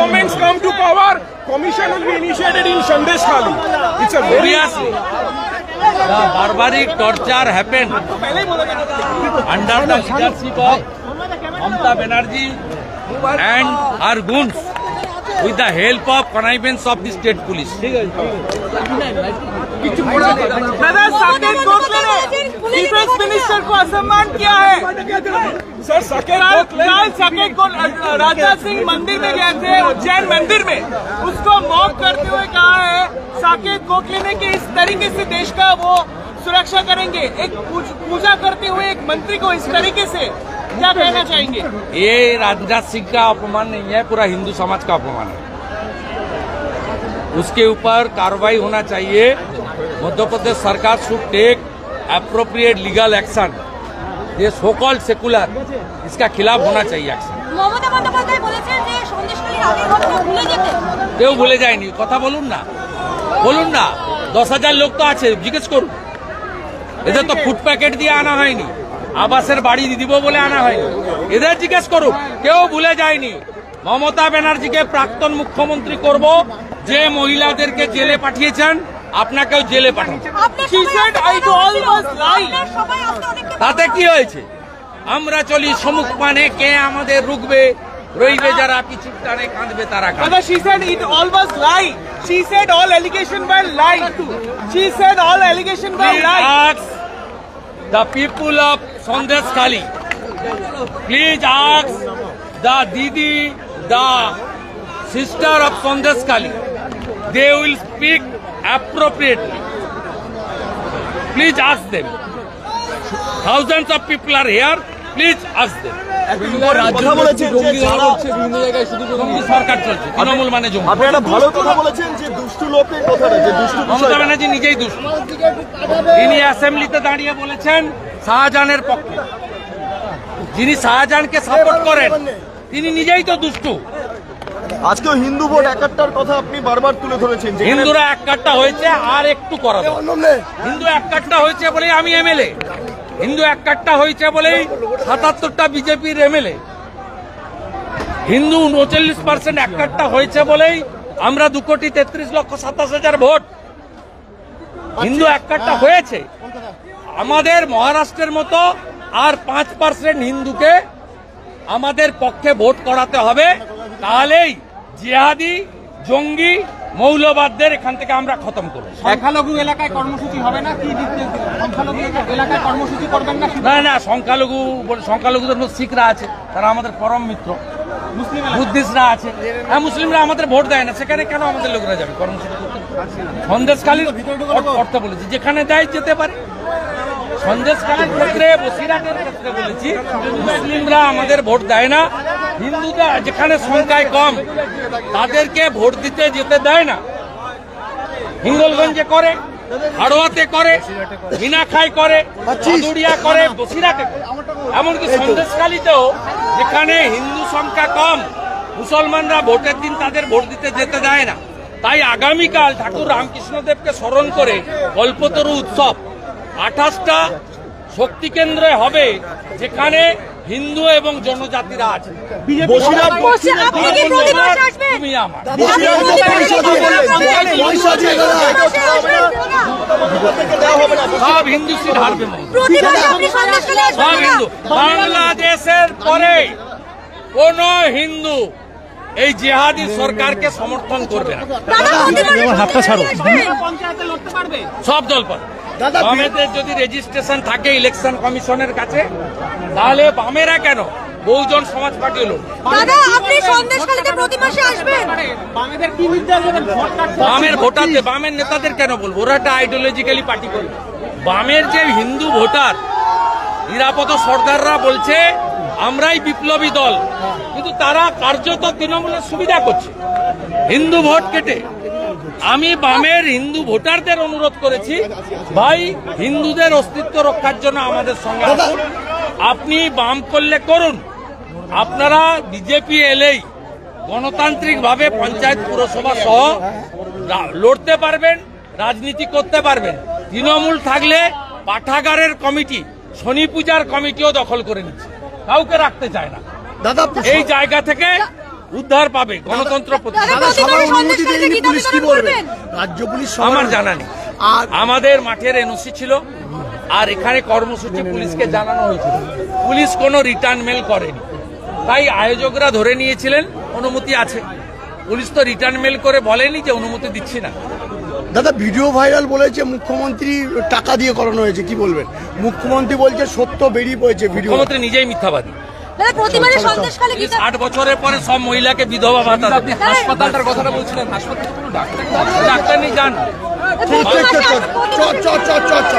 governments come to power, commission will be initiated in Sandeshkhali. It's a very the barbaric torture happened under the leadership of Mamata Banerjee and her goons with the help of connivance of the state police. दादा साकेत गोखले ने defence minister को असम्मान किया है। Sir Saket Rajnath Singh मंदिर में गए थे, उज्जैन मंदिर में, उसको मॉक करते हुए कहा है साकेत गोखले ने कि इस तरीके से देश का वो सुरक्षा करेंगे। एक पूजा करते हुए एक मंत्री को इस तरीके से क्या कहना चाहेंगे? ये राजनाथ सिंह का अपमान नहीं है, पूरा हिंदू समाज का अपमान है। उसके ऊपर कार्रवाई होना चाहिए। मध्य प्रदेश सरकार should take appropriate legal action. ये सो कॉल्ड सेकुलर, इसका खिलाफ होना चाहिए एक्शन। মমতা বন্দ্যোপাধ্যায় বলেছেন যে সন্দেশখালীর আগের ঘটনা ভুলে যেতে। কেউ ভুলে যায়নি, কথা বলুন না 10,000 লোক তো আছে, জিজ্ঞেস করুন। এদের তো ফুড প্যাকেট দিয়ে আনা হয়নি, আবাসের বাড়ি দিব বলে আনা হয়নি, এদের জিজ্ঞেস করুন। কেউ ভুলে যায়নি। মমতা ব্যানার্জিকে প্রাক্তন মুখ্যমন্ত্রী করব, যে মহিলাদেরকে জেলে পাঠিয়েছেন আপনাকেও জেলে পাঠান। তাতে কি হয়েছে? আমরা চলি সম্মুখ মানে, কে আমাদের রুখবে? রইবে যারা পিছুর টানে, কাঁদবে তারা কাঁদবে। She said it all was lie. She said all allegation were lie. She said all allegation were lie. Ask the people of Sandeshkhali. Please ask the Didi, the sister of Sandeshkhali. They will speak appropriately. Please ask them. Thousands of people are here. Please ask them. কথা বলেছেন যে যারা বিভিন্ন জায়গায় শুধু জঙ্গি সরকার চলছে, তৃণমূল মানে জঙ্গি। আপনি একটা ভালো কথা বলেছেন যে দুষ্টু লোকের কথাটা, যে দুষ্টু মমতা ব্যানার্জি নিজেই দুষ্টু। তিনি অ্যাসেম্বলিতে দাঁড়িয়ে বলেছেন শাহজাহানের পক্ষে। যিনি শাহজাহানকে সাপোর্ট করেন তিনি নিজেই তো দুষ্টু। আজকেও হিন্দু ভোট একাত্তর কথা আপনি বারবার তুলে ধরেছেন। হিন্দুরা একাট্টা হয়েছে, আর একটু করা দরকার। হিন্দু একাট্টা হয়েছে বলেই আমি এমএলএ, হিন্দু একাট্টা হয়েছে বলেই 77টা বিজেপির এমএলএ, হিন্দু 39% একাট্টা হয়েছে বলেই আমরা 2,33,27,000 ভোট। হিন্দু একাট্টা হয়েছে। আমাদের মহারাষ্ট্রের মতো আর 5% হিন্দুকে আমাদের পক্ষে ভোট করাতে হবে, তাহলেই জিহাদি জঙ্গি মৌলবাদদের এখান থেকে আমরা খতম করব। সংখ্যালঘু এলাকায় কর্মসূচি হবে না? কি সংখ্যালঘু এলাকায় কর্মসূচি করবেন না? না, সংখ্যালঘুদের মধ্যে শিখরা আছে, তারা আমাদের পরম মিত্র। বুদ্ধিস্টরা আছে, হ্যাঁ, মুসলিমরা আমাদের ভোট দেয় না, সেখানে কেন আমাদের লোকরা যাবে কর্মসূচি করতে? সন্দেশখালীর অর্থ বলেছি, যেখানে দেয় যেতে পারে। সন্দেশখালীর ক্ষেত্রে, বসিরহাটের ক্ষেত্রে বলেছি মুসলিমরা আমাদের ভোট দেয় না, হিন্দুরা যেখানে সংখ্যায় কম তাদেরকে ভোট দিতে যেতে দেয় না। হিঙ্গলগঞ্জে করে, হাড়োয়াতে করে, মিনাখায় করে, চাঁদুরিয়া করে, বসিরহাটে করে, এমনকি সন্দেশখালীতেও যেখানে হিন্দু সংখ্যা কম, মুসলমানরা ভোটের দিন তাদের ভোট দিতে যেতে দেয় না। তাই আগামীকাল ঠাকুর রামকৃষ্ণদেবকে স্মরণ করে কল্পতরু উৎসব 28টা শক্তি কেন্দ্রে হবে, যেখানে হিন্দু এবং জনজাতিরা আছে। তুমি আমার সব হিন্দু সিট হারবে, সব হিন্দু। বাংলাদেশের পরে কোন হিন্দু এই জিহাদি সরকারকে সমর্থন করবে না। হাতটা ছাড়ো। সব দল পারে। বামেদের যদি রেজিস্ট্রেশন থাকে ইলেকশন কমিশনের কাছে, তাহলে বামেরা কেন, বহুজন সমাজ পার্টি হলো। বামের ভোটারদের, বামের নেতাদের কেন বলবো? ওরা একটা আইডিওলজিক্যালি পার্টি করে। বামের যে হিন্দু ভোটার নিরাপদ সর্দাররা বলছে আমরাই বিপ্লবী দল, কিন্তু তারা কার্যত তৃণমূলের সুবিধা করছে হিন্দু ভোট কেটে। আমি বামের হিন্দু ভোটারদের অনুরোধ করেছি, ভাই হিন্দুদের অস্তিত্ব রক্ষার জন্য আমাদের সঙ্গে আসুন। আপনি বাম করলে করুন, আপনারা বিজেপি এলেই গণতান্ত্রিকভাবে পঞ্চায়েত পুরসভা সহ লড়তে পারবেন, রাজনীতি করতে পারবেন। তৃণমূল থাকলে পাঠাগারের কমিটি, শনি পূজার কমিটিও দখল করে নিচ্ছে, কাউকে রাখতে চায় না। এই জায়গা থেকে উদ্ধার পাবে, গণতন্ত্র প্রতিষ্ঠা। দাদা, সবার অনুমতি দেয়নি পুলিশ, কি বলবেন? রাজ্য পুলিশ আমার জানা নেই। আর আমাদের মাঠের এনওসি ছিল, আর এখানে কর্মসূচি পুলিশকে জানানো হয়েছিল, পুলিশ কোনো রিটার্ন মেল করেনি, তাই আয়োজকরা ধরে নিয়েছিলেন অনুমতি আছে। পুলিশ তো রিটার্ন মেল করে বলেনি যে অনুমতি দিচ্ছি না। দাদা, ভিডিও ভাইরাল বলেছে মুখ্যমন্ত্রী টাকা দিয়ে করানো হয়েছে, কি বলবেন? মুখ্যমন্ত্রী বলছে সত্য বেরিয়ে পড়েছে ভিডিও। মুখ্যমন্ত্রী নিজেই মিথ্যাবাদী। দাদা, প্রতিবারে সন্দেশখালী গীতা 60 বছরের পরে সব মহিলাকে বিধবা ভাতা দেবে। হাসপাতালটার কথাটা বলছিলেন, হাসপাতালে কোনো ডাক্তার নেই, যান। চ চ চ চ চ চ চ